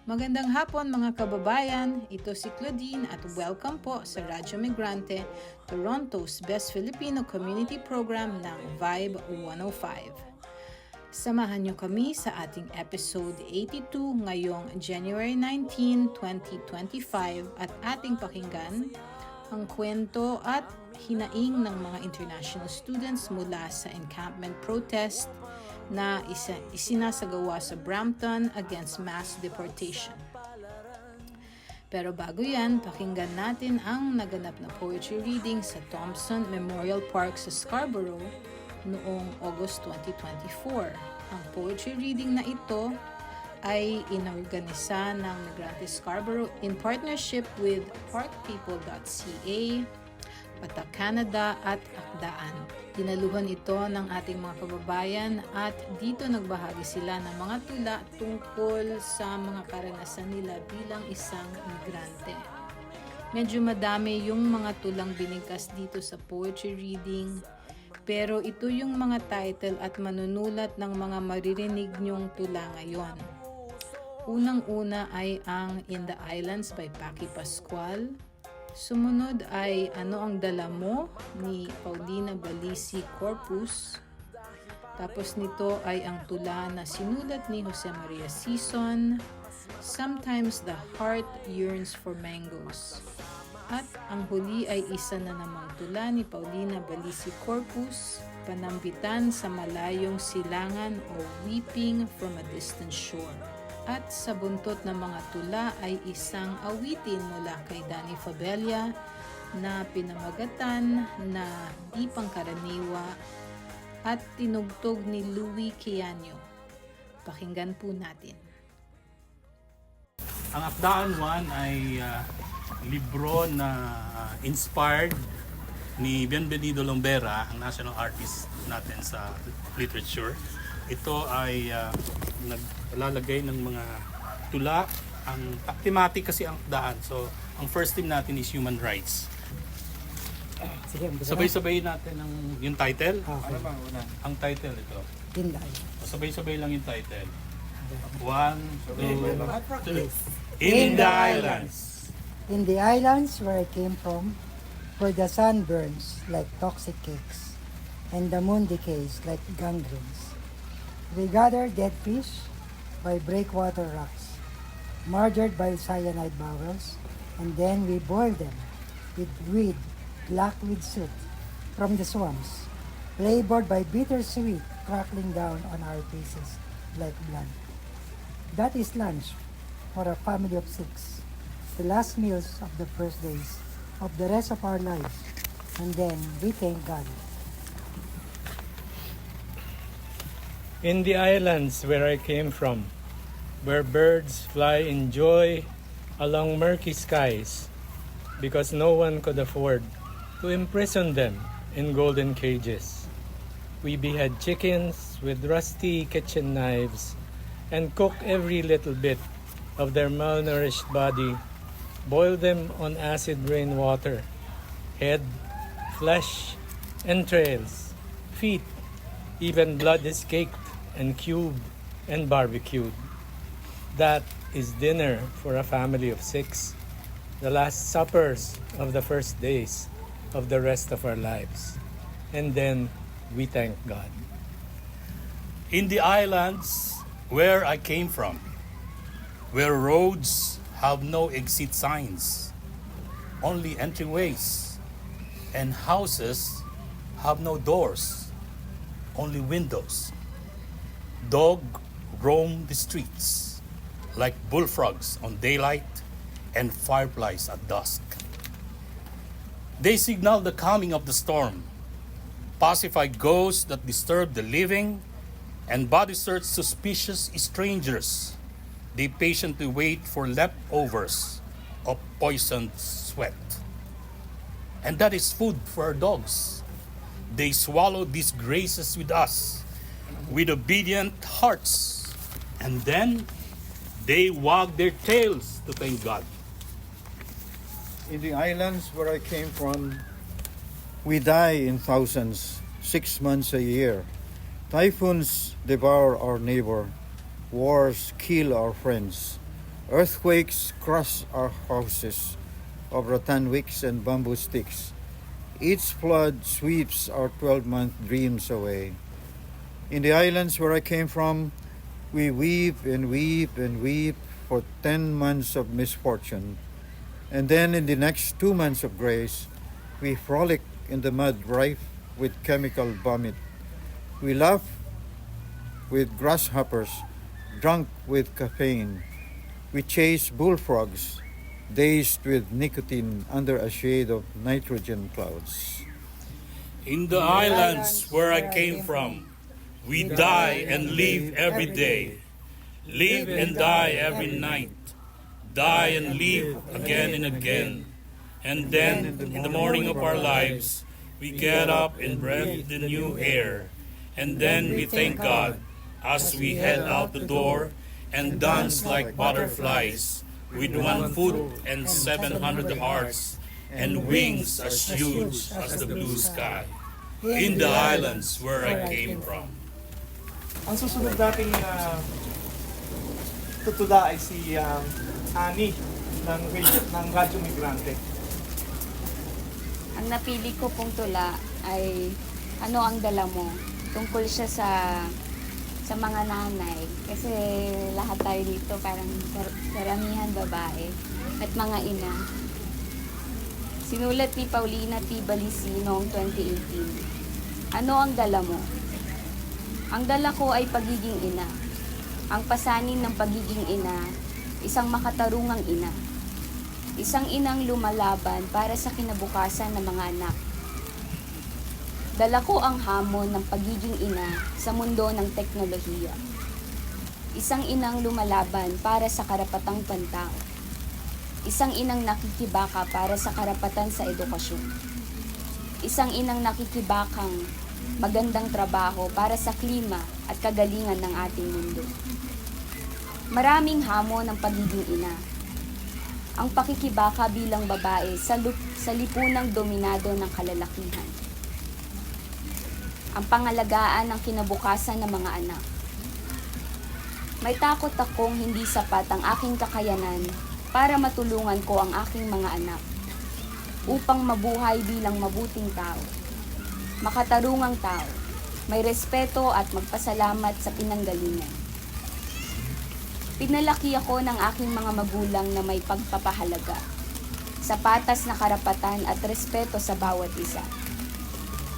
Magandang hapon mga kababayan, ito si Claudine at welcome po sa Radyo Migrante, Toronto's Best Filipino Community Program ng Vibe 105. Samahan niyo kami sa ating episode 82 ngayong January 19, 2025 at ating pakinggan ang kwento at hinaing ng mga international students mula sa encampment protest na isinasagawa sa Brampton against mass deportation. Pero bago yan, pakinggan natin ang naganap na poetry reading sa Thompson Memorial Park sa Scarborough noong August 2024. Ang poetry reading na ito ay inorganisa ng Migrante Scarborough in partnership with parkpeople.ca, Pata Canada at Akdaan. Dinaluhan ito ng ating mga kababayan at dito nagbahagi sila ng mga tula tungkol sa mga karanasan nila bilang isang migrante. Medyo madami yung mga tulang binigkas dito sa poetry reading, pero ito yung mga title at manunulat ng mga maririnig nyong tula ngayon. Unang-una ay ang In the Islands by Paki Pascual. Sumunod ay Ano ang Dala Mo ni Paulina Balisi Corpus. Tapos nito ay ang tula na sinulat ni Jose Maria Sison, Sometimes the Heart Yearns for Mangoes. At ang huli ay isa na namang tula ni Paulina Balisi Corpus, Panambitan sa Malayong Silangan o Weeping from a Distant Shore. At sa buntot ng mga tula ay isang awitin mula kay Danny Fabella na pinamagatan na Di Pangkaraniwa at tinugtog ni Louie Quiano. Pakinggan po natin. Ang Akdaan 1 ay libro na inspired ni Bienvenido Lombera, ang national artist natin sa literature. Ito ay naglalagay ng mga tula. Ang thematic kasi ang Akdaan. So, ang first theme natin is human rights. Sabay-sabay natin yung title. Okay. Ang title ito. Inday. Sabay-sabay lang yung title. 1, 2, 3. In the Islands. In the islands where I came from, where the sun burns like toxic cakes, and the moon decays like gangrene. We gather dead fish by breakwater rocks, murdered by cyanide barrels, and then we boil them with weed black with soot from the swamps, flavored by bittersweet crackling down on our faces like blood. That is lunch for a family of 6, the last meals of the first days of the rest of our lives, and then we thank God. In the islands where I came from, where birds fly in joy along murky skies, because no one could afford to imprison them in golden cages. We behead chickens with rusty kitchen knives and cook every little bit of their malnourished body, boil them on acid rainwater, head, flesh, entrails, feet, even blood is caked and cubed and barbecued. That is dinner for a family of 6, the last suppers of the first days of the rest of our lives. And then we thank God. In the islands where I came from, where roads have no exit signs, only entryways, and houses have no doors, only windows. Dog roam the streets like bullfrogs on daylight and fireflies at dusk. They signal the coming of the storm, pacify ghosts that disturb the living, and body search suspicious strangers. They patiently wait for leftovers of poisoned sweat. And that is food for our dogs. They swallow disgraces with us, with obedient hearts, and then they wag their tails to thank God. In the islands where I came from, we die in thousands, 6 months a year. Typhoons devour our neighbor, Wars kill our friends. Earthquakes crush our houses of rattan wicks and bamboo sticks. Each flood sweeps our 12-month dreams away. In the islands where I came from, we weep and weep and weep for 10 months of misfortune. And then in the next 2 months of grace, we frolic in the mud rife with chemical vomit. We laugh with grasshoppers, drunk with caffeine. We chase bullfrogs, dazed with nicotine under a shade of nitrogen clouds. In the islands where I came from, we die and live every day, live and die every night, die and live again and again. And then, in the morning of our lives, we get up and breathe the new air. And then we thank God as we head out the door and dance like butterflies with 1 foot and 700 hearts and wings as huge as the blue sky. In the islands where I came from. Ang susunod nating tutula ay si Ani ng Radyo Migrante. Ang napili ko pong tula ay Ano ang Dala Mo? Tungkol siya sa mga nanay. Kasi lahat tayo dito parang karamihan babae at mga ina. Sinulat ni Paulina T. Balisi noong 2018. Ano ang dala mo? Ang dala ko ay pagiging ina. Ang pasanin ng pagiging ina, isang makatarungang ina. Isang inang lumalaban para sa kinabukasan ng mga anak. Dala ko ang hamon ng pagiging ina sa mundo ng teknolohiya. Isang inang lumalaban para sa karapatang pantao. Isang inang nakikibaka para sa karapatan sa edukasyon. Isang inang nakikibakang magandang trabaho para sa klima at kagalingan ng ating mundo. Maraming hamon ng pagiging ina. Ang pakikibaka bilang babae sa lipunang dominado ng kalalakihan. Ang pangalagaan ng kinabukasan ng mga anak. May takot akong hindi sapat ang aking kakayanan para matulungan ko ang aking mga anak upang mabuhay bilang mabuting tao, makatarungang tao, may respeto at magpasalamat sa pinanggalingan. Pinalaki ako ng aking mga magulang na may pagpapahalaga, sa patas na karapatan at respeto sa bawat isa.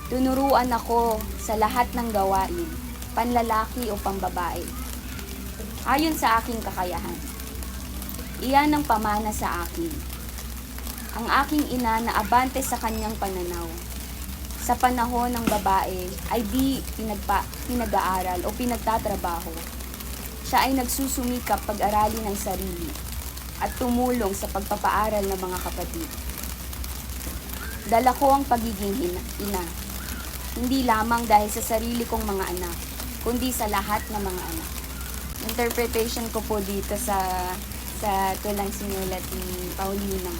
Tunuruan ako sa lahat ng gawain, panlalaki o pambabae, ayon sa aking kakayahan. Iyan ang pamana sa akin. Ang aking ina na abante sa kanyang pananaw. Sa panahon ng babae ay di pinag-aaral o pinagtatrabaho. Siya ay nagsusumikap pag-aralin ang sarili at tumulong sa pagpapaaral ng mga kapatid. Dala ko ang pagiging ina. Hindi lamang dahil sa sarili kong mga anak, kundi sa lahat ng mga anak. Interpretation ko po dito sa tulang sinulat ni Paulina.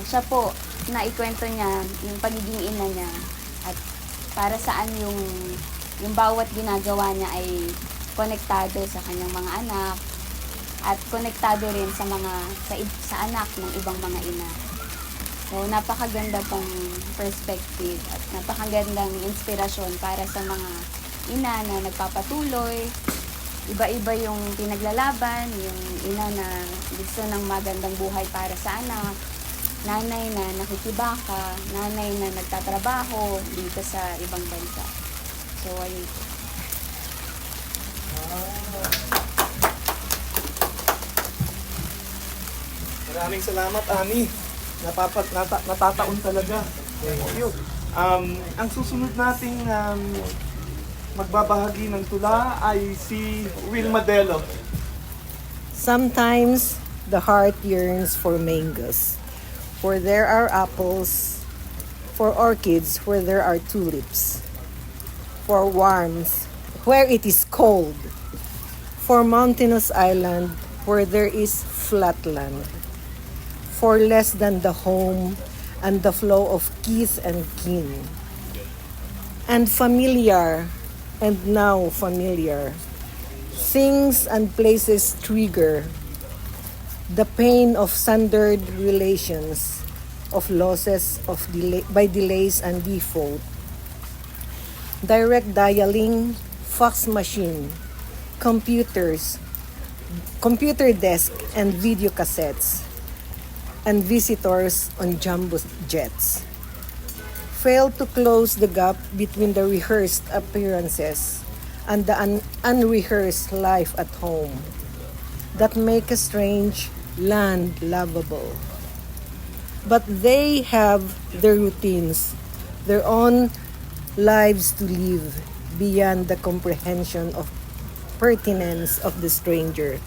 Siya po, naikwento niya yung pagiging ina niya at para saan yung bawat ginagawa niya ay konektado sa kanyang mga anak at konektado rin sa anak ng ibang mga ina. So, napakaganda pong perspective at napakagandang inspirasyon para sa mga ina na nagpapatuloy. Iba-iba yung pinaglalaban, yung ina na gusto ng magandang buhay para sa anak, nanay na nakikibaka, nanay na nagtatrabaho dito sa ibang bansa. So, ayun. Maraming salamat, Ani. Natataon talaga. Thank you. Ang susunod nating magbabahagi ng tula ay si Will Madelo. Sometimes the heart yearns for mangoes, for there are apples, for orchids where there are tulips, for warmth where it is cold, for mountainous island where there is flatland, for less than the home and the flow of kith and kin, and familiar and now familiar, Things and places trigger the pain of sundered relations, of losses of by delays and default. Direct dialing, fax machine, computers, computer desk and video cassettes, and visitors on jumbo jets fail to close the gap between the rehearsed appearances and the unrehearsed life at home that make a strange land lovable. But they have their routines, their own lives to live beyond the comprehension of pertinence of the stranger.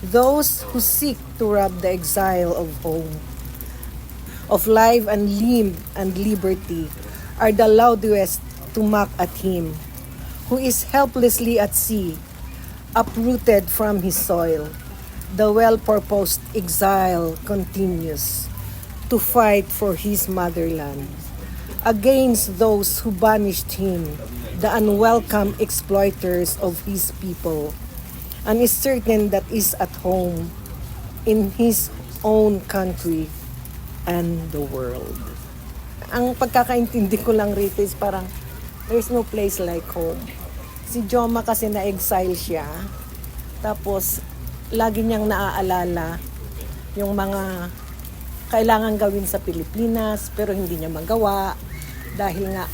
Those who seek to rob the exile of home, of life and limb and liberty, are the loudest to mock at him, who is helplessly at sea, uprooted from his soil. The well-purposed exile continues to fight for his motherland against those who banished him, the unwelcome exploiters of his people, and is certain that is at home in his own country and the world. Ang pagkakaintindi ko lang rito is parang there's no place like home. Si Joma kasi na-exile siya, tapos lagi niyang naaalala yung mga kailangan gawin sa Pilipinas pero hindi niya magawa dahil nga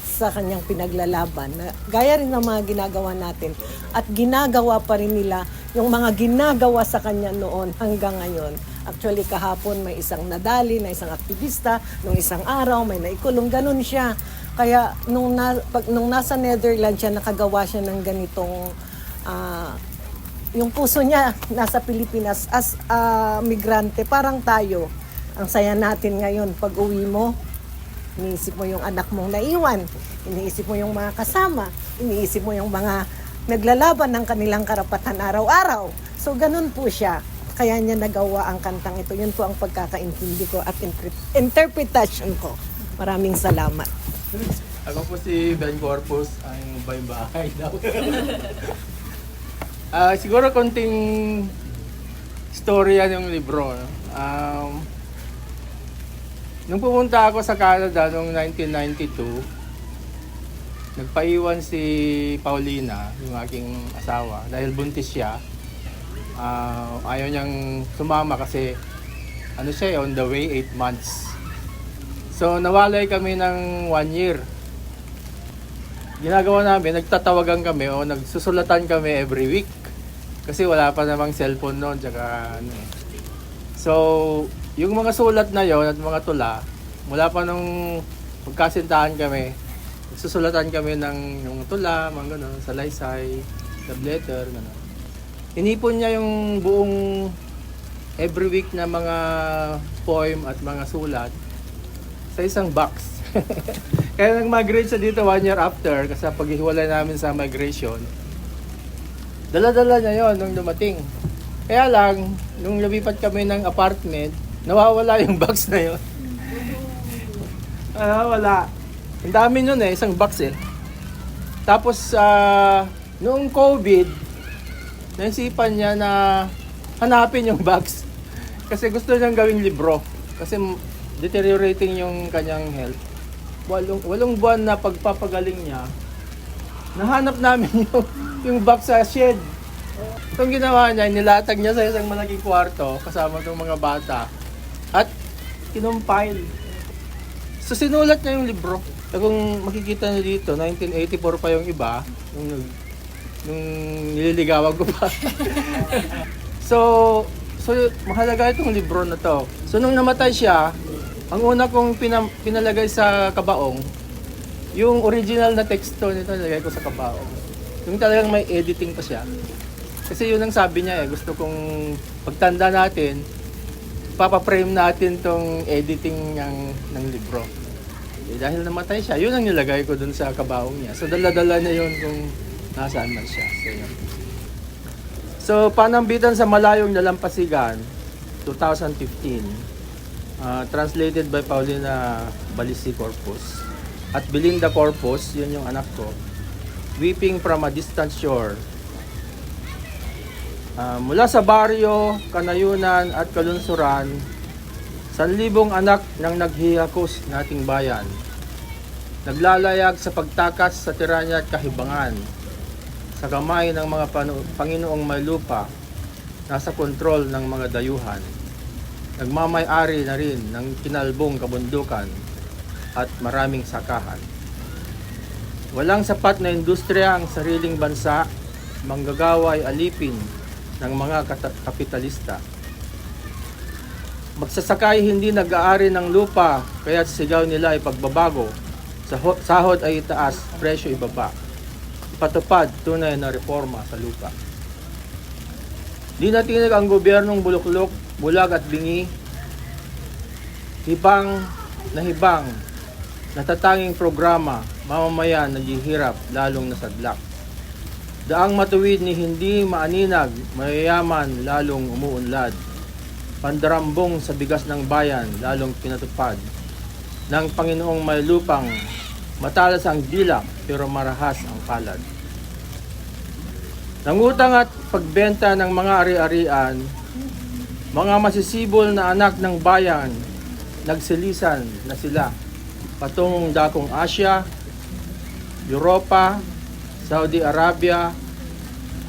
sa kanyang pinaglalaban. Gaya rin ng mga ginagawa natin at ginagawa pa rin nila yung mga ginagawa sa kanya noon hanggang ngayon. Actually kahapon may isang nadali na isang aktivista, nung isang araw may naikulong, ganun siya. Kaya nung nasa Netherlands siya, nakagawa siya ng ganitong yung puso niya nasa Pilipinas as migrante, parang tayo. Ang saya natin ngayon pag uwi mo, iniisip mo yung anak mong naiwan, iniisip mo yung mga kasama, iniisip mo yung mga naglalaban ng kanilang karapatan araw-araw. So ganun po siya. Kaya niya nagawa ang kantang ito. Yun po ang pagkakaintindi ko at interpretation ko. Maraming salamat. Ako po si Ben Corpus, ang bahay daw. Siguro konting storya ng libro. No? Nung pumunta ako sa Canada noong 1992, nagpaiwan si Paulina, yung aking asawa, dahil buntis siya. Ayaw niyang sumama kasi ano siya, on the way 8 months. So nawalay kami ng 1 year. Ginagawa namin, nagtatawagan kami o nagsusulatan kami every week. Kasi wala pa namang cellphone noon, tsaka ano. So, yung mga sulat na yon at mga tula, mula pa nung magkasintahan kami, nagsusulatan kami ng yung tula, mga gano'n, salaysay, love letter, gano'n. Inipon niya yung buong every week na mga poem at mga sulat sa isang box. Kaya nag-migrate siya dito 1 year after, kasi paghiwalay namin sa migration, dala-dala niya yon nung dumating. Kaya lang, nung lumipat kami ng apartment, nawawala yung box na yun. Wala. Ang dami nun isang box eh. Tapos, noong COVID, naisipan niya na hanapin yung box. Kasi gusto niyang gawing libro. Kasi deteriorating yung kanyang health. Walong buwan na pagpapagaling niya, nahanap namin yung box sa shed. Itong ginawa niya, nilatag niya sa isang malaking kwarto kasama ng mga bata at kinumpile. So sinulat niya yung libro. Kung makikita niyo dito, 1984 pa yung iba, nung nililigawan ko pa. so mahalaga itong libro na to. So nung namatay siya, ang una kong pinalagay sa kabaong, yung original na teksto nito nilagay ko sa kabaong. Yung talagang may editing pa siya. Kasi yun ang sabi niya gusto kong pagtanda natin, papaprame natin tong editing ng libro. Dahil namatay siya, yun ang nilagay ko dun sa kabaong niya. So dala-dala niya yun kung nasaan man siya. So Panambitan sa Malayong Dalampasigan, 2015. Translated by Paulina Balisi Corpus. At Belinda Corpus, yun yung anak ko. Weeping from a Distant Shore. Mula sa baryo, kanayunan at kalunsuran, 1,000 anak ng naghihakos nating bayan. Naglalayag sa pagtakas sa tiranya at kahibangan. Sa kamay ng mga Panginoong may lupa, nasa kontrol ng mga dayuhan. Nagmamay-ari na rin ng kinalbong kabundukan at maraming sakahan. Walang sapat na industriya ang sariling bansa, manggagawa ay alipin ng mga kapitalista. Magsasakay hindi nag-aari ng lupa, kaya sigaw nila ay pagbabago. Sahod ay itaas, presyo ibaba. Ipatupad tunay na reforma sa lupa. Di natinig ang gobyernong buluklok, bulag at bingi. Hibang, natatanging programa, mamamayan naghihirap, lalong nasadlak. Daang matuwid ni hindi maaninag, mayayaman, lalong umuunlad. Pandarambong sa bigas ng bayan, lalong pinatupad. Ng Panginoong may lupang, matalas ang dila, pero marahas ang palad. Nangutang at pagbenta ng mga ari-arian, mga masisibol na anak ng bayan, nagsilisan na sila patungong dakong Asya, Europa, Saudi Arabia,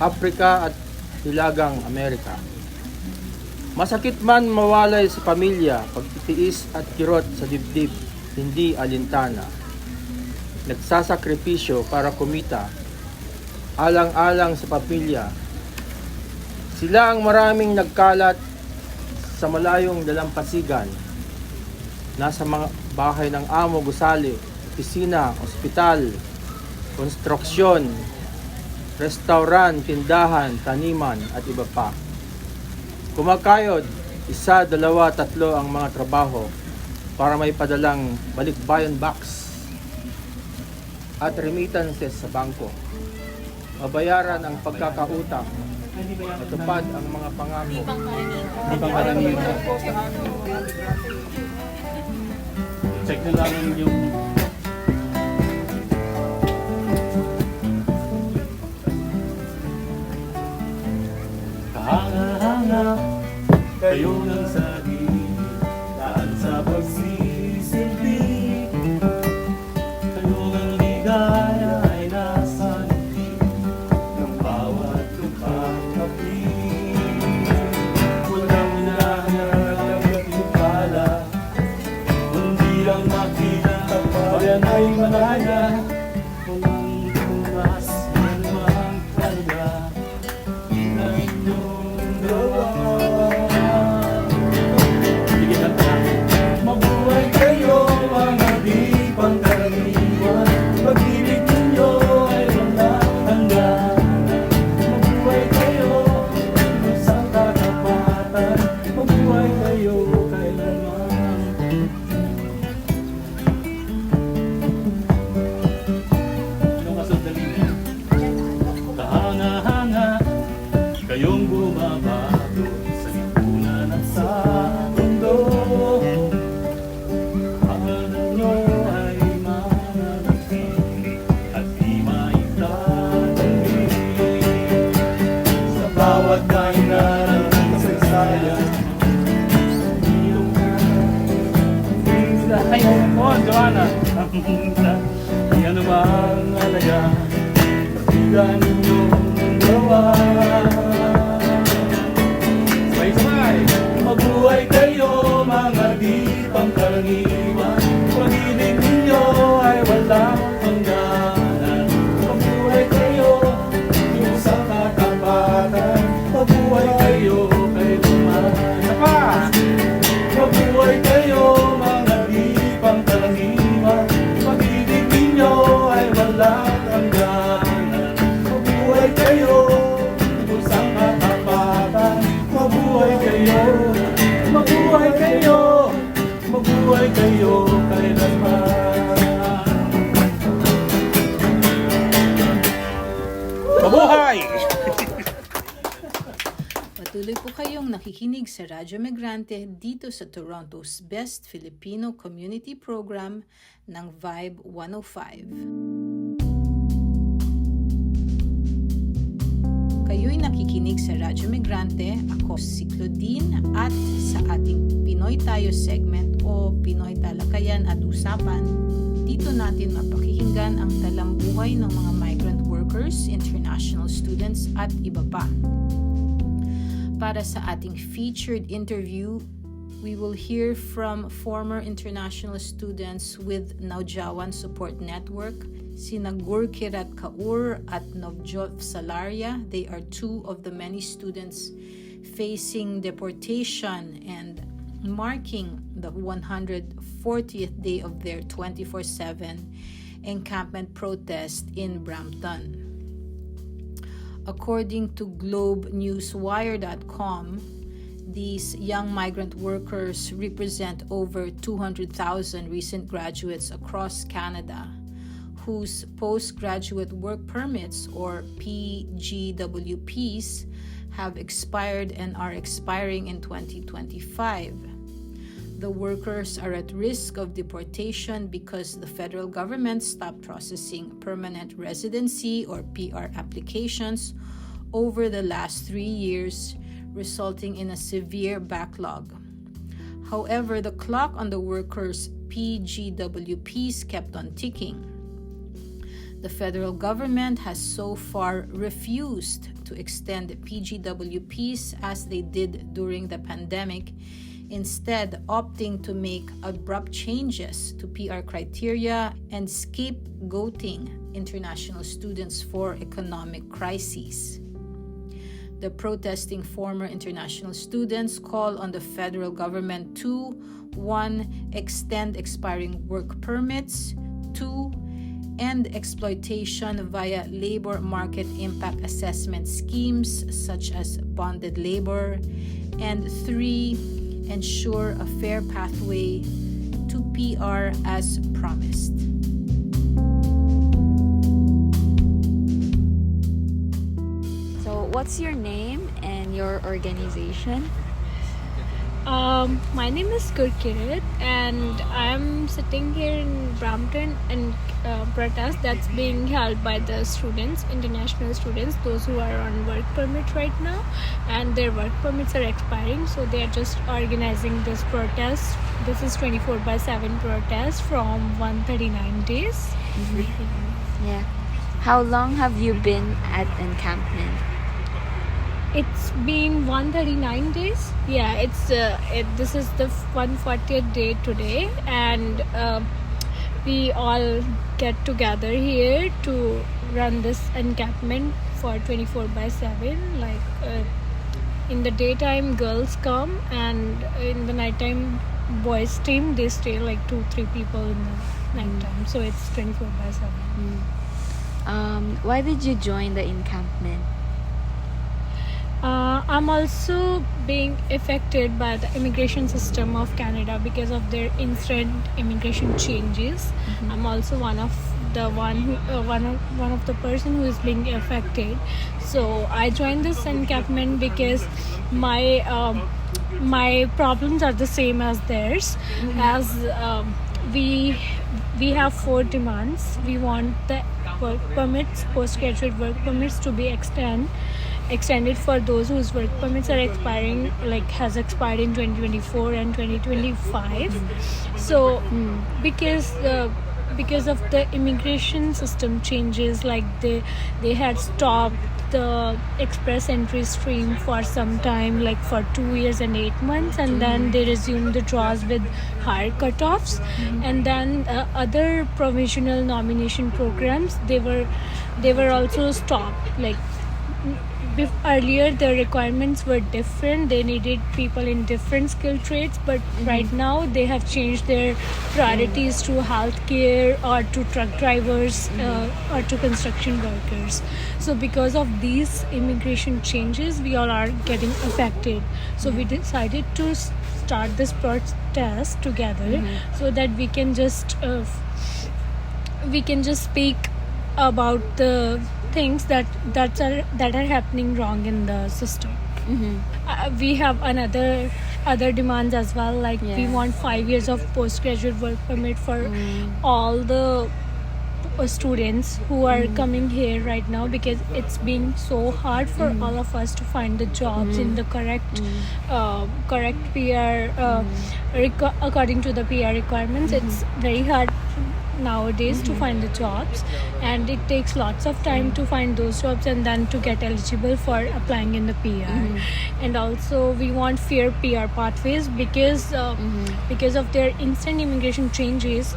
Africa at Hilagang Amerika. Masakit man mawalay sa pamilya, pagtitiis at kirot sa dibdib, hindi alintana. Nagsasakripisyo para kumita, alang-alang sa pamilya. Sila ang maraming nagkalat sa malayong dalampasigan. Nasa mga bahay ng amo, gusali, opisina, ospital, konstruksyon, restaurant, tindahan, taniman at iba pa. Kumakayod, 1, 2, 3 ang mga trabaho para may padalang balikbayan box at remittances sa bangko. Mabayaran ang pagkakautang, matupad ang mga pangako. Di pang karaniwan. Check na lang yung kahanga-hanga kayo ng saging dahil sa pagsisilbi. Kayo ng ligaya ay nasa likid ng bawat lupa-kapi. Walang hinahanap at ikala, kundi lang makita bayan ay malaya. Walang tumas, walang kaya. Mabuhay kayo mga di pangkaraniwan, pag-ibig ninyo ay walang hangganan. Mabuhay kayo sa katapatan, mabuhay kayo kailanman. Anong kasandali niya? Kahanga-hanga kayong bumabago sa lipunan at sa mundo. Akala nyo ay mananatili at di maitatanggi. Sa bawat kainan ng kasaysayan, ilong na ay, Joanna! Yan naman alaga, mabigan ninyong gawa. Mabuhay kayo mga di pangkaraniwan, pag-ibig ninyo ay walang hangganan. Mabuhay kayo yung sa katapatan, mabuhay kayo kailanman. Mabuhay kayo mga di pangkaraniwan, pag-ibig ninyo ay walang hangganan. Mabuhay kayo yung sa katapatan, mabuhay kayo. Mabuhay kayo, mabuhay kayo kailanman. Mabuhay! Patuloy po kayong nakikinig sa Radyo Migrante dito sa Toronto's Best Filipino Community Program ng Vibe 105. Kayo'y nakikinig nakikinig sa Radyo Migrante. Ako si Claudine at sa ating Pinoy Tayo segment o Pinoy Talakayan at Usapan, dito natin mapakikinggan ang talambuhay ng mga migrant workers, international students at iba pa. Para sa ating featured interview, we will hear from former international students with Naujawan Support Network, sina Gurkirat Kaur at Novjot Salaria. They are two of the many students facing deportation and marking the 140th day of their 24/7 encampment protest in Brampton. According to GlobeNewsWire.com, these young migrant workers represent over 200,000 recent graduates across Canada whose postgraduate work permits or PGWPs have expired and are expiring in 2025. The workers are at risk of deportation because the federal government stopped processing permanent residency or PR applications over the last 3 years, resulting in a severe backlog. However, the clock on the workers' PGWPs kept on ticking. The federal government has so far refused to extend PGWPs as they did during the pandemic, instead opting to make abrupt changes to PR criteria and scapegoating international students for economic crises. The protesting former international students call on the federal government to 1. Extend expiring work permits, 2. End exploitation via labor market impact assessment schemes such as bonded labor, and 3. Ensure a fair pathway to PR as promised. So, what's your name and your organization? My name is Gurkirat and I'm sitting here in Brampton in protest that's being held by the students, international students, those who are on work permit right now, and their work permits are expiring, so they are just organizing this protest. This is 24/7 protest from 139 days. Yeah. How long have you been at encampment? It's been 139 days. Yeah, this is the 140th day today, and we all get together here to run this encampment for 24/7. Like in the daytime, girls come, and in the nighttime, boys team. They stay like 2-3 people in the nighttime. So it's 24/7. Why did you join the encampment? I'm also being affected by the immigration system of Canada because of their instant immigration changes. I'm also one of the person who is being affected. So I joined this encampment because my problems are the same as theirs. As we have 4 demands. We want the work permits, postgraduate work permits, to be extended for those whose work permits are expiring, like has expired in 2024 and 2025. So because of the immigration system changes, like they had stopped the express entry stream for some time, like for 2 years and 8 months, and then they resumed the draws with higher cutoffs, and then other provisional nomination programs, they were also stopped. Like earlier the requirements were different, they needed people in different skill trades, but right now they have changed their priorities to healthcare or to truck drivers or to construction workers. So because of these immigration changes, we all are getting affected. So we decided to start this protest together so that we can just speak about the things that are happening wrong in the system. We have other demands as well, like we want 5 years of postgraduate work permit for all the students who are coming here right now, because it's been so hard for all of us to find the jobs in the correct PR according to the PR requirements. It's very hard nowadays to find the jobs, and it takes lots of time to find those jobs and then to get eligible for applying in the PR. And also we want fair PR pathways, because of their instant immigration changes.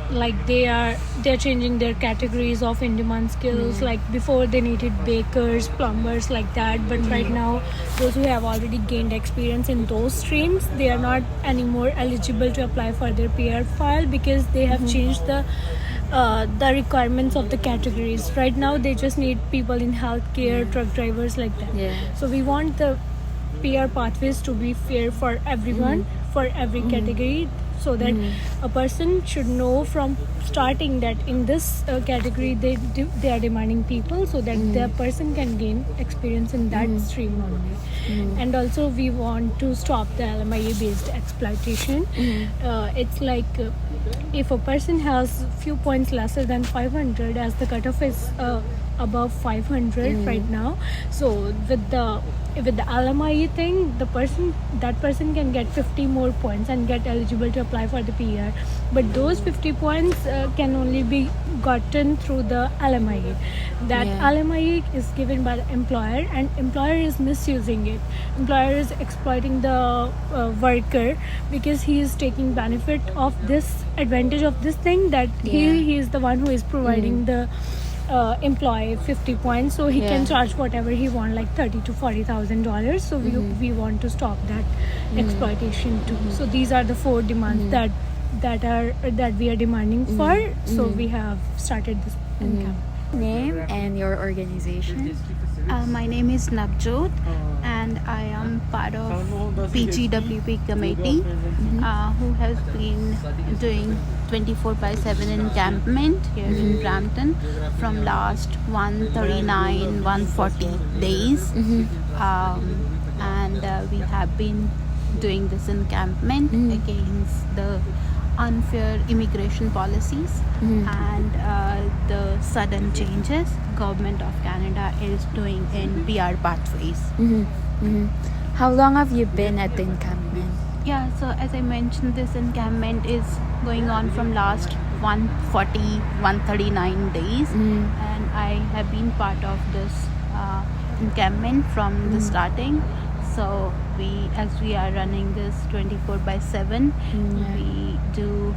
Like they're changing their categories of in-demand skills. Like before they needed bakers, plumbers, like that, but right now those who have already gained experience in those streams, they are not anymore eligible to apply for their PR file, because they have changed the requirements of the categories. Right now they just need people in healthcare, truck drivers, like that. So we want the PR pathways to be fair for everyone, for every category, so that a person should know from starting that in this category they are demanding people, so that the person can gain experience in that stream only. And also we want to stop the LMIA based exploitation. It's like if a person has few points lesser than 500, as the cutoff is above 500 right now, so with the LMIE thing, that person can get 50 more points and get eligible to apply for the PR. But those 50 points can only be gotten through the LMIE. That LMIE is given by the employer, and employer is misusing it. Employer is exploiting the worker, because he is taking benefit of this advantage of this thing, that he is the one who is providing the employee 50 points, so he can charge whatever he want, like $30,000 to $40,000. So we want to stop that exploitation too. So these are the 4 demands that we are demanding for. So we have started this campaign. Name and your organization? My name is Navjot, and I am part of PGWP committee, who has been doing 24/7 encampment here in Brampton from last 140 days. And we have been doing this encampment against the unfair immigration policies and the sudden changes Government of Canada is doing in PR pathways. How long have you been at the encampment? Yeah, so as I mentioned, this encampment is going on from last 139 days, and I have been part of this encampment from the starting. So as we are running this 24/7, we do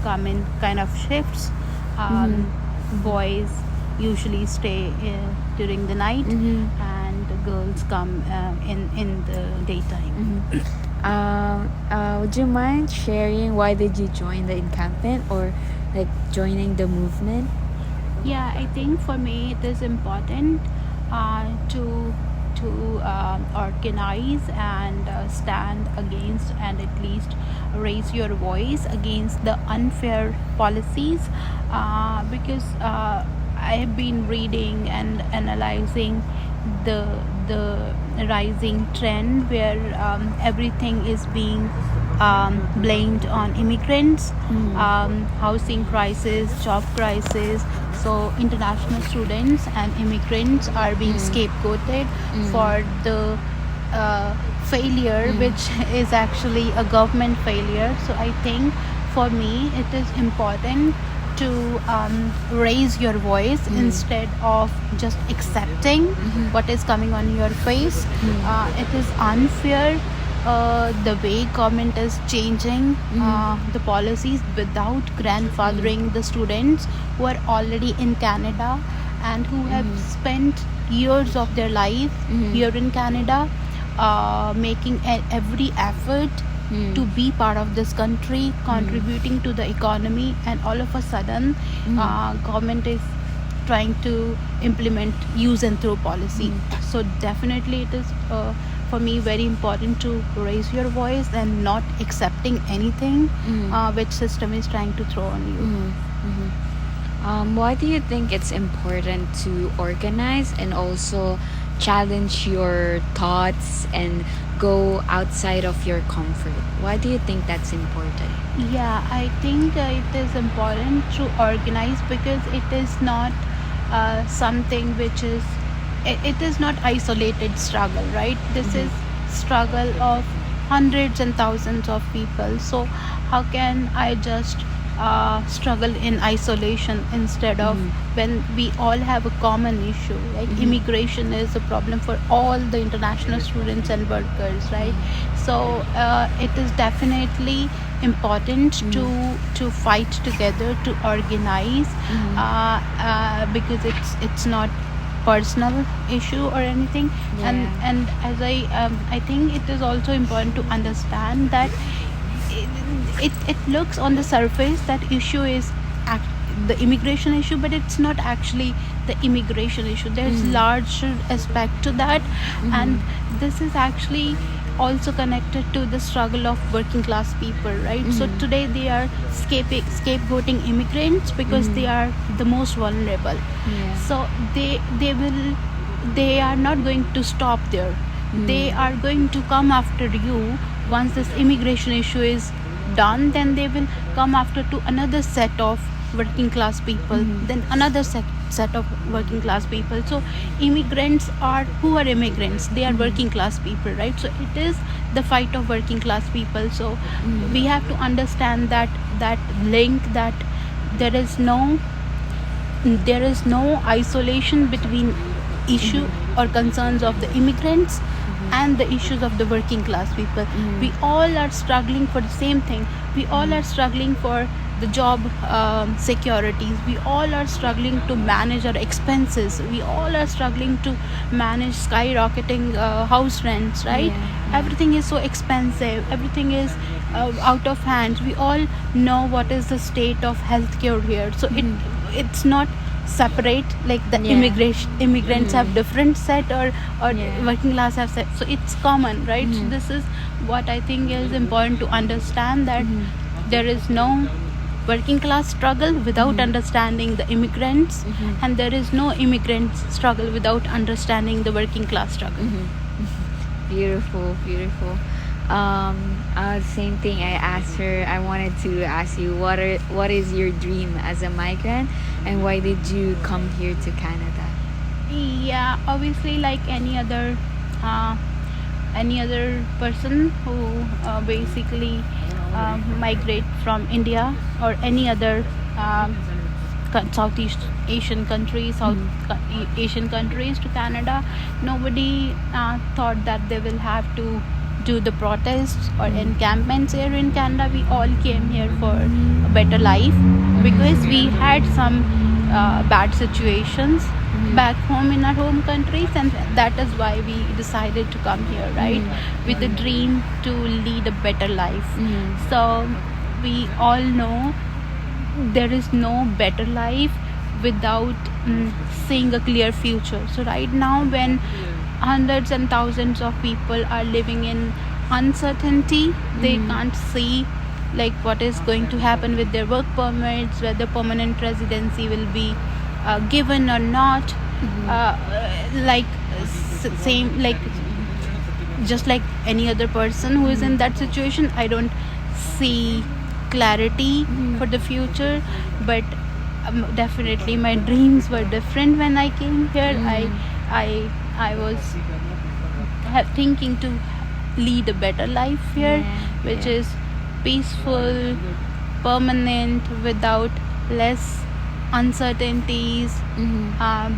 come in kind of shifts. Boys usually stay during the night, and the girls come in the daytime. Would you mind sharing why did you join the encampment, or like joining the movement? Yeah, I think for me it is important to organize and stand against, and at least raise your voice against the unfair policies, because I have been reading and analyzing the rising trend where everything is being blamed on immigrants, housing crisis, job crisis. So international students and immigrants are being scapegoated for the failure, which is actually a government failure. So I think for me it is important to raise your voice instead of just accepting what is coming on your face. It is unfair the way government is changing the policies without grandfathering the students who are already in Canada and who have spent years of their life here in Canada, making every effort to be part of this country, contributing to the economy, and all of a sudden government is trying to implement use and throw policy. So definitely it is for me very important to raise your voice and not accepting anything which system is trying to throw on you. Why do you think it's important to organize and also challenge your thoughts and go outside of your comfort. Why do you think that's important? Yeah, I think it is important to organize because it is not something which is it is not isolated struggle, right? This is struggle of hundreds and thousands of people. So how can I just struggle in isolation instead of when we all have a common issue, like immigration is a problem for all the international students and workers, right? So it is definitely important to fight together, to organize, because it's not personal issue or anything. And as I think it is also important to understand that it looks on the surface that issue is the immigration issue, but it's not actually the immigration issue. There's larger aspect to that, and this is actually also connected to the struggle of working class people, right? So today they are scapegoating immigrants because they are the most vulnerable. So they are not going to stop there. They are going to come after you once this immigration issue is done. Then they will come after to another set of working class people, then another set of working class people. So immigrants are who are immigrants? They are working class people, right? So it is the fight of working class people. So we have to understand that link, that there is no isolation between issue or concerns of the immigrants and the issues of the working class people. We all are struggling for the same thing. We all are struggling for the job securities. We all are struggling to manage our expenses. We all are struggling to manage skyrocketing house rents, right? Everything is so expensive. Everything is out of hand. We all know what is the state of healthcare here. So it's not separate, like the immigrants have different set or working class have set. So it's common, right? So this is what I think is important to understand, that there is no working class struggle without understanding the immigrants, and there is no immigrant struggle without understanding the working class struggle. Beautiful. Same thing I asked her. I wanted to ask you, what is your dream as a migrant, and why did you come here to Canada? Yeah, obviously, like any other person who basically migrate from India or any other Southeast Asian countries, Asian countries to Canada, nobody thought that they will have to do the protests or encampments here in Canada. We all came here for a better life because we had some bad situations back home in our home countries, and that is why we decided to come here, right? With the dream to lead a better life. So we all know there is no better life without seeing a clear future. So right now, when hundreds and thousands of people are living in uncertainty, they can't see like what is going to happen with their work permits, whether permanent residency will be given or not. Same, like just like any other person who is in that situation, I don't see clarity for the future. But definitely my dreams were different when I came here. I was thinking to lead a better life here, which is peaceful, permanent, without less uncertainties.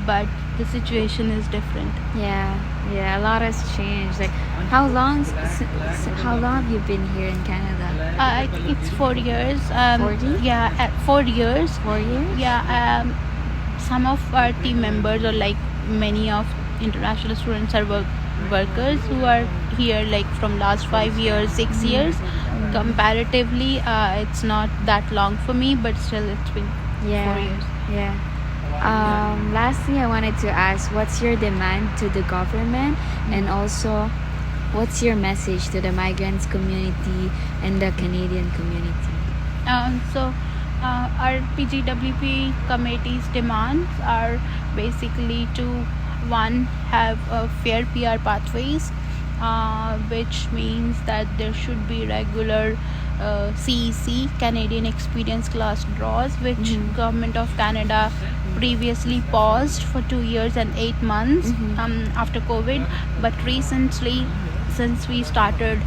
But the situation is different. A lot has changed. Like, how long have you been here in Canada? I think it's 4 years. 40? Yeah, 4 years. 4 years? Yeah. Some of our team members, or like many of international students, are workers who are here like from last 5 years, 6 years. Comparatively, it's not that long for me, but still it's been 4 years. Lastly, I wanted to ask, what's your demand to the government, and also what's your message to the migrants community and the Canadian community? So our PGWP committee's demands are basically to one have fair PR pathways, which means that there should be regular CEC, Canadian Experience Class draws, which Government of Canada previously paused for 2 years and 8 months after COVID. But recently, since we started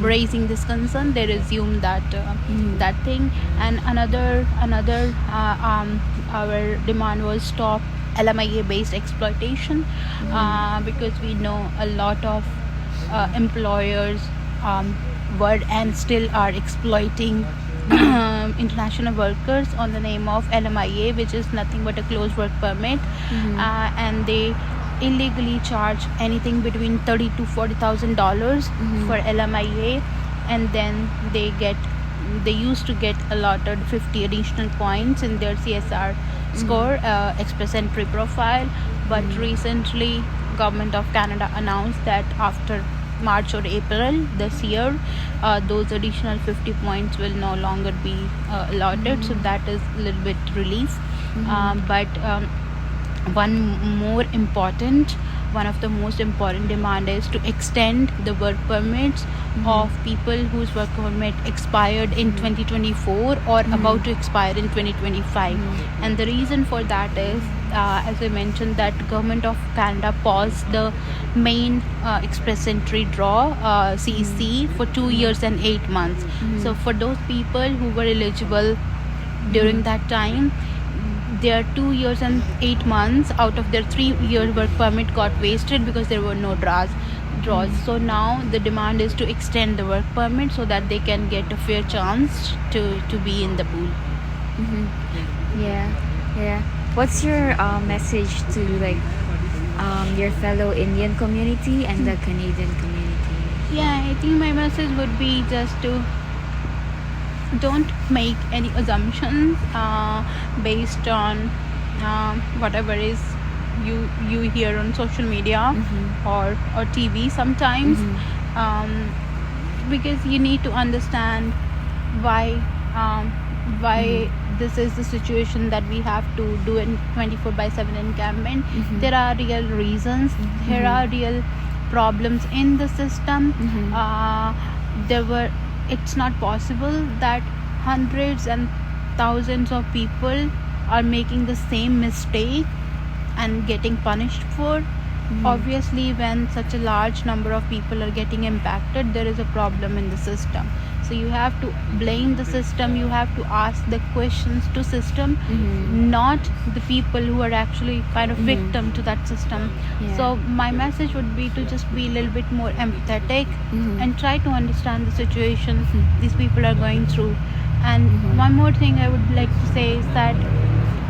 raising this concern, they resumed that that thing. And another our demand was stop LMIA based exploitation, because we know a lot of employers were and still are exploiting international workers on the name of LMIA, which is nothing but a closed work permit, and they illegally charge anything between $30,000 to $40,000 for LMIA, and then they used to get allotted 50 additional points in their CSR score, express entry profile. But recently Government of Canada announced that after March or April this year, those additional 50 points will no longer be allotted. So that is a little bit relief. But one of the most important demand is to extend the work permits of people whose work permit expired in 2024 or about to expire in 2025. And the reason for that is, as I mentioned, that Government of Canada paused the main express entry draw CEC for 2 years and 8 months. So for those people who were eligible during that time, their 2 years and 8 months out of their 3-year work permit got wasted because there were no draws. So now the demand is to extend the work permit so that they can get a fair chance to be in the pool. Yeah. What's your message to your fellow Indian community and the Canadian community? Yeah, I think my message would be just to don't make any assumptions based on whatever is you hear on social media or TV sometimes, because you need to understand why this is the situation that we have to do in 24/7 encampment. There are real reasons. There are real problems in the system. It's not possible that hundreds and thousands of people are making the same mistake and getting punished for. Obviously, when such a large number of people are getting impacted, there is a problem in the system. So you have to blame the system. You have to ask the questions to system, not the people who are actually kind of victim to that system. So my message would be to just be a little bit more empathetic and try to understand the situation these people are going through. And one more thing I would like to say is that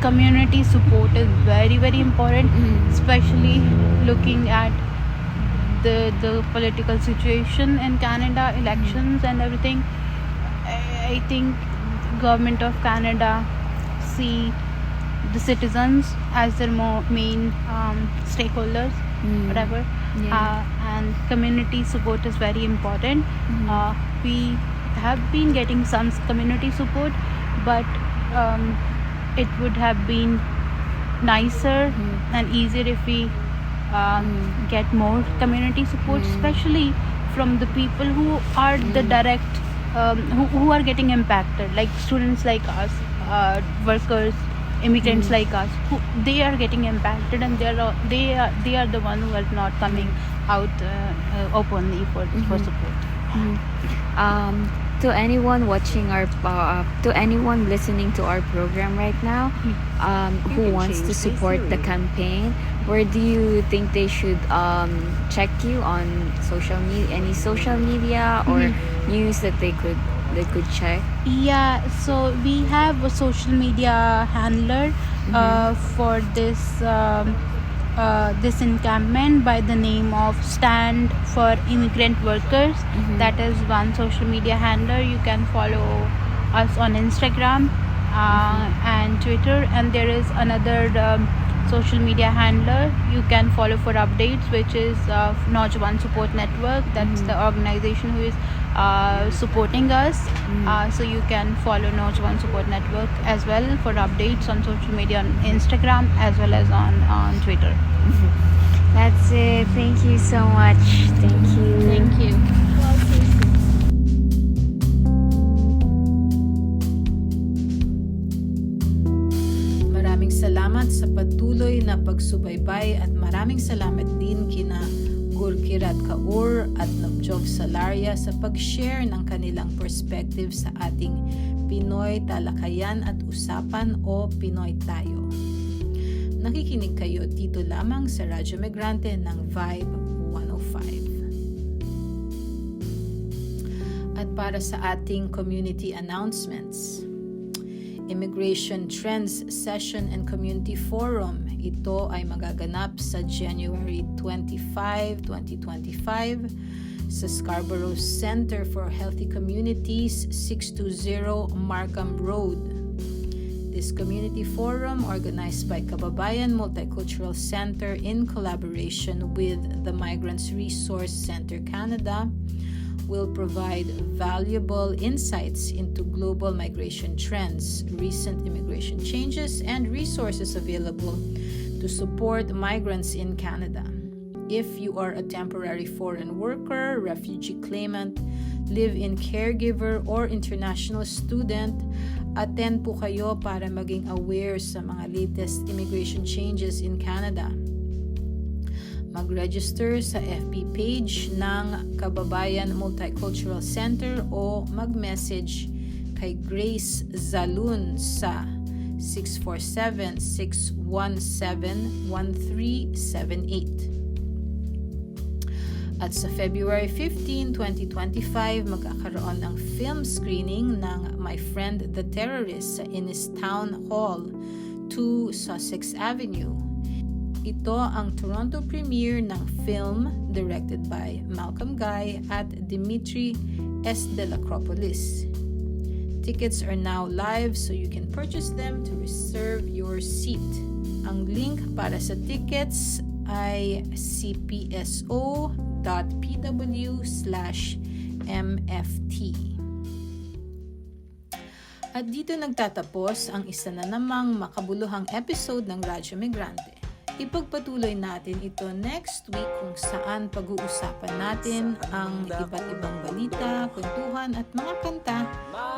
community support is very, very important, especially looking at the political situation in Canada, elections and everything. I think Government of Canada see the citizens as their main stakeholders, whatever. And community support is very important. We have been getting some community support, but it would have been nicer and easier if we get more community support, especially from the people who are the direct who are getting impacted, like students like us, workers, immigrants like us, who they are getting impacted, and they are the one who are not coming out openly for support. To anyone watching to anyone listening to our program right now, who wants to support the campaign, where do you think they should check you on social media? Any social media or news that they could check? Yeah, so we have a social media handler for this encampment by the name of Stand for Immigrant Workers. That is one social media handler. You can follow us on Instagram and Twitter, and there is another social media handler you can follow for updates, which is Nojwan Support Network. That's the organization who is supporting us. So you can follow Notes One Support Network as well for updates on social media on Instagram as well as on Twitter. That's it. Thank you so much. Thank you. Thank you. Maraming salamat sa patuloy na pagsubaybay at maraming salamat din kina Gurkirat Kaur at Nobjov Salaria sa pag-share ng kanilang perspective sa ating Pinoy Talakayan at Usapan o Pinoy Tayo. Nakikinig kayo dito lamang sa Radyo Migrante ng Vibe 105. At para sa ating community announcements, Immigration Trends Session and Community Forum. Ito ay magaganap sa January 25, 2025 sa Scarborough Center for Healthy Communities, 620 Markham Road. This community forum, organized by Kababayan Multicultural Center in collaboration with the Migrants Resource Center Canada, will provide valuable insights into global migration trends, recent immigration changes, and resources available to support migrants in Canada. If you are a temporary foreign worker, refugee claimant, live-in caregiver, or international student, attend po kayo para maging aware sa mga latest immigration changes in Canada. Mag-register sa FB page ng Kababayan Multicultural Center o mag-message kay Grace Zalun sa 647-617-1378. At sa February 15, 2025, magkakaroon ng film screening ng My Friend the Terrorist sa Innis Town Hall 2 Sussex Avenue. Ito ang Toronto premiere ng film directed by Malcolm Guy at Dimitri S. de l'Acropolis. Tickets are now live so you can purchase them to reserve your seat. Ang link para sa tickets ay cpso.pw/mft. At dito nagtatapos ang isa na namang makabuluhang episode ng Radyo Migrante. Ipagpatuloy natin ito next week kung saan pag-uusapan natin ang iba't ibang balita, kwentuhan at mga kanta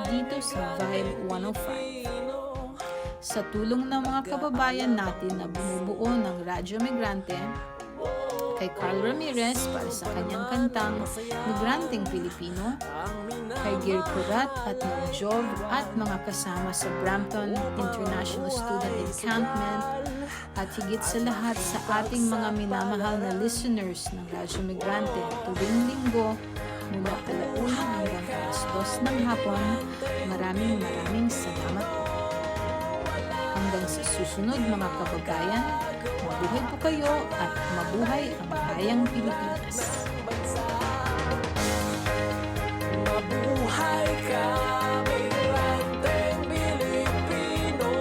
dito sa Vibe 105. Sa tulong ng mga kababayan natin na bumubuo ng Radyo Migrante, kay Carl Ramirez para sa kanyang kantang Migranteng Pilipino, kay Gir Kurat at Nobjov at mga kasama sa Brampton International Student Encampment, at higit sa lahat sa ating mga minamahal na listeners ng Radyo Migrante tuwing linggo mula 1 hanggang 2 ng hapon. Maraming salamat po. Hanggang sa susunod mga kababayan, mabuhay po kayo at mabuhay ang bayang Pilipinas. Mabuhay ka, migranteng Pilipino.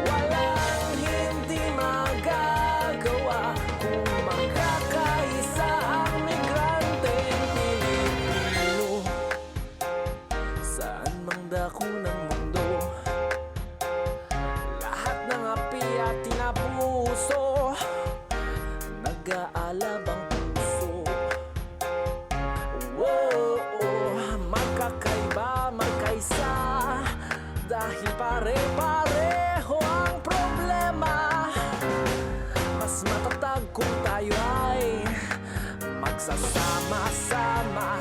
Walang hindi magagawa kung magkakaisa ang migranteng Pilipino. Saan mang dako ng mundo, lahat ng api at tinapuso, nag-aalab ang puso. Magkakaiba, magkaisa, dahil pare-pareho ang problema. Mas matatag kung tayo ay magsasama-sama.